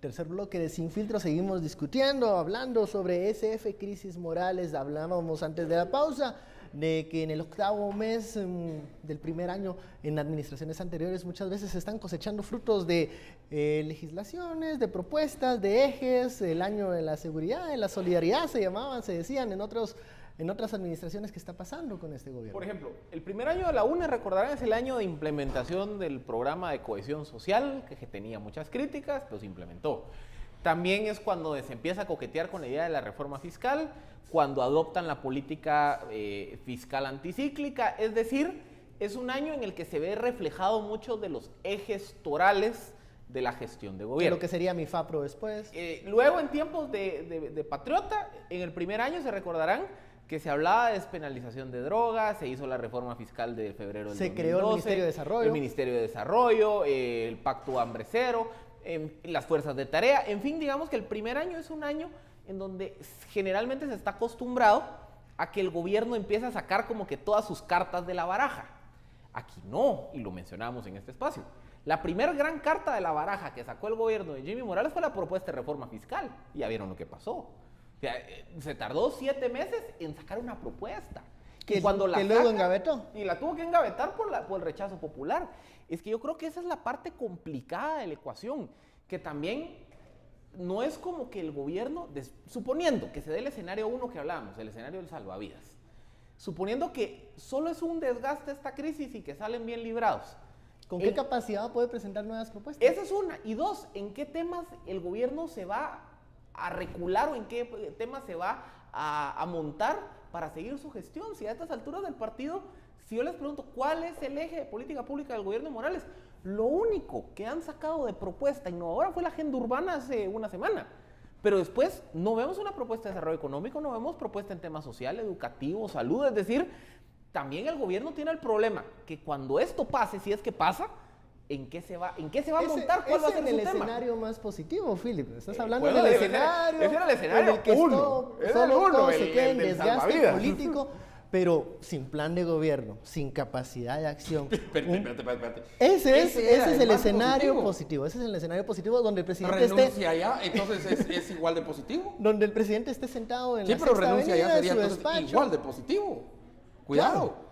tercer bloque de Sin Filtro seguimos discutiendo, hablando sobre SF Crisis Morales. Hablábamos antes de la pausa de que en el octavo mes del primer año en administraciones anteriores muchas veces se están cosechando frutos de legislaciones, de propuestas, de ejes, el año de la seguridad, de la solidaridad se llamaban, se decían en otras administraciones. ¿Qué está pasando con este gobierno? Por ejemplo, el primer año de la UNE, recordarán, es el año de implementación del programa de cohesión social, que tenía muchas críticas, pero se implementó. También es cuando se empieza a coquetear con la idea de la reforma fiscal, cuando adoptan la política fiscal anticíclica, es decir, es un año en el que se ve reflejado mucho de los ejes torales de la gestión de gobierno. Lo que sería mi FAPRO después. Luego, en tiempos de Patriota, en el primer año se recordarán que se hablaba de despenalización de drogas, se hizo la reforma fiscal de febrero del 2012. Se creó el Ministerio de Desarrollo. El Ministerio de Desarrollo, el Pacto Hambre Cero, las fuerzas de tarea. En fin, digamos que el primer año es un año en donde generalmente se está acostumbrado a que el gobierno empieza a sacar como que todas sus cartas de la baraja. Aquí no, y lo mencionamos en este espacio. La primera gran carta de la baraja que sacó el gobierno de Jimmy Morales fue la propuesta de reforma fiscal. Y ya vieron lo que pasó. O sea, se tardó 7 meses en sacar una propuesta. Que luego engavetó. Y la tuvo que engavetar por el rechazo popular. Es que yo creo que esa es la parte complicada de la ecuación, que también no es como que el gobierno, suponiendo que se dé el escenario 1 que hablábamos, el escenario del salvavidas, suponiendo que solo es un desgaste esta crisis y que salen bien librados. ¿Con qué capacidad puede presentar nuevas propuestas? Esa es una. Y dos, ¿en qué temas el gobierno se va a recular o en qué temas se va a montar para seguir su gestión? Si a estas alturas del partido, si yo les pregunto cuál es el eje de política pública del gobierno de Morales, lo único que han sacado de propuesta innovadora fue la agenda urbana hace una semana. Pero después no vemos una propuesta de desarrollo económico, no vemos propuesta en temas social, educativo, salud. Es decir, también el gobierno tiene el problema que cuando esto pase, si es que pasa, ¿en qué se va a montar? ¿Cuál va a ser su tema? Es el escenario más positivo, Philip. Estás hablando del escenario. Ese era el escenario en el que solo todo se queda en desgaste político, pero sin plan de gobierno, sin capacidad de acción. Espérate. Ese es el escenario positivo. Ese es el escenario positivo donde el presidente renuncia allá, entonces es igual de positivo. Donde el presidente esté sentado en la Sexta Avenida, renuncia allá sería entonces igual de positivo. Cuidado. Claro.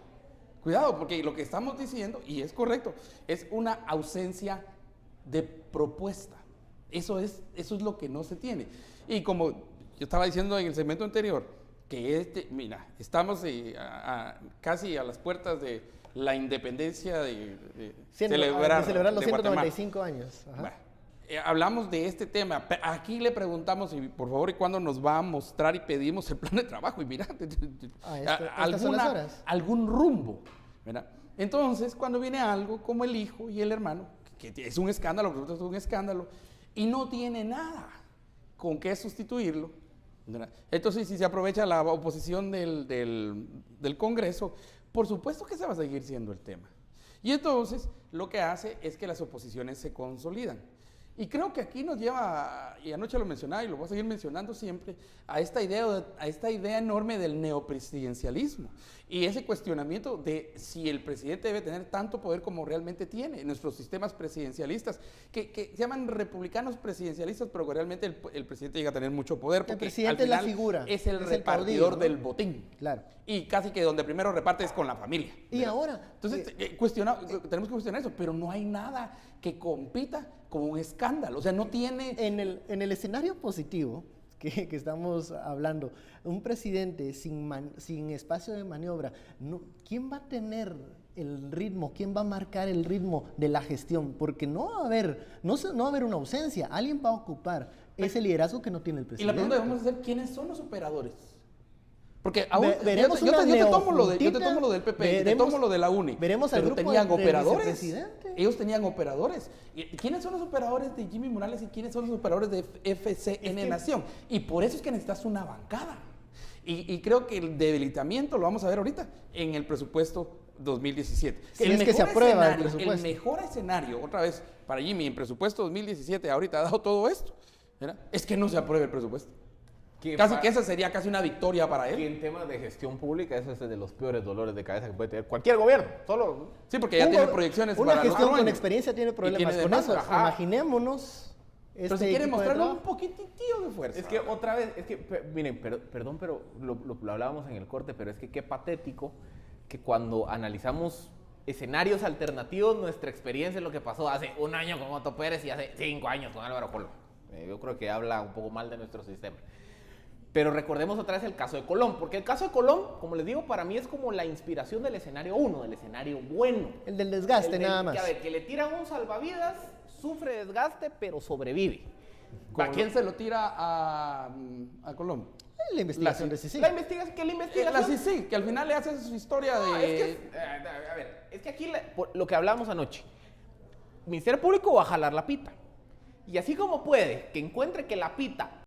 Cuidado, porque lo que estamos diciendo, y es correcto, es una ausencia de propuesta. Eso es lo que no se tiene. Y como yo estaba diciendo en el segmento anterior, que mira, estamos casi a las puertas de la independencia de celebrar los 195 años. Ajá. Bueno, hablamos de este tema. Aquí le preguntamos, y por favor, ¿y cuándo nos va a mostrar y pedimos el plan de trabajo? Y mira, algún rumbo, ¿verdad? Entonces, cuando viene algo como el hijo y el hermano, que es un escándalo, es un escándalo, y no tiene nada con qué sustituirlo, ¿verdad? Entonces, si se aprovecha la oposición del Congreso, por supuesto que se va a seguir siendo el tema. Y entonces, lo que hace es que las oposiciones se consolidan. Y creo que aquí nos lleva, y anoche lo mencionaba y lo voy a seguir mencionando siempre, a esta idea enorme del neopresidencialismo y ese cuestionamiento de si el presidente debe tener tanto poder como realmente tiene en nuestros sistemas presidencialistas, que se llaman republicanos presidencialistas, pero que realmente el presidente llega a tener mucho poder porque el presidente al final es la figura, es el repartidor caudillo, ¿no? Del botín. Claro. Y casi que donde primero reparte es con la familia. Y ¿verdad? Ahora... Entonces, tenemos que cuestionar eso, pero no hay nada que compita como un escándalo. O sea, no tiene... En el escenario positivo que estamos hablando, un presidente sin espacio de maniobra, ¿quién va a tener el ritmo? ¿Quién va a marcar el ritmo de la gestión? Porque no va a haber una ausencia. Alguien va a ocupar ese liderazgo que no tiene el presidente. Y la pregunta que vamos a hacer, ¿quiénes son los operadores? Porque aún, yo te tomo lo del PP, te tomo lo de la UNI. Veremos al pero grupo tenían del operadores. Ellos tenían operadores. ¿Quiénes son los operadores de Jimmy Morales y quiénes son los operadores de FCN Nación? Y por eso es que necesitas una bancada. Y creo que el debilitamiento lo vamos a ver ahorita en el presupuesto 2017. Que se aprueba el presupuesto. El mejor escenario, otra vez, para Jimmy, en presupuesto 2017, ahorita ha dado todo esto, ¿verdad? Es que no se apruebe el presupuesto. Casi que esa sería casi una victoria para él. Y en temas de gestión pública, ese es de los peores dolores de cabeza que puede tener cualquier gobierno. Sí, porque ya tiene proyecciones una para gestión con experiencia tiene problemas con eso. Ajá. Imaginémonos Pero si quiere mostrarle un poquitillo de fuerza. Es que otra vez, miren, perdón, pero lo hablábamos en el corte, pero es que qué patético que cuando analizamos escenarios alternativos, nuestra experiencia es lo que pasó hace un año con Otto Pérez y hace 5 años con Álvaro Colom. Yo creo que habla un poco mal de nuestro sistema. Pero recordemos otra vez el caso de Colom, porque el caso de Colom, como les digo, para mí es como la inspiración del escenario 1, del escenario bueno. El del desgaste, nada más. Que le tiran un salvavidas, sufre desgaste, pero sobrevive. ¿A quién se lo tira a Colom? La investigación de CICIG. La investigación. La CICIG, que al final le hace su historia de... Es que aquí lo que hablamos anoche, el Ministerio Público va a jalar la pita. Y así como puede que encuentre que la pita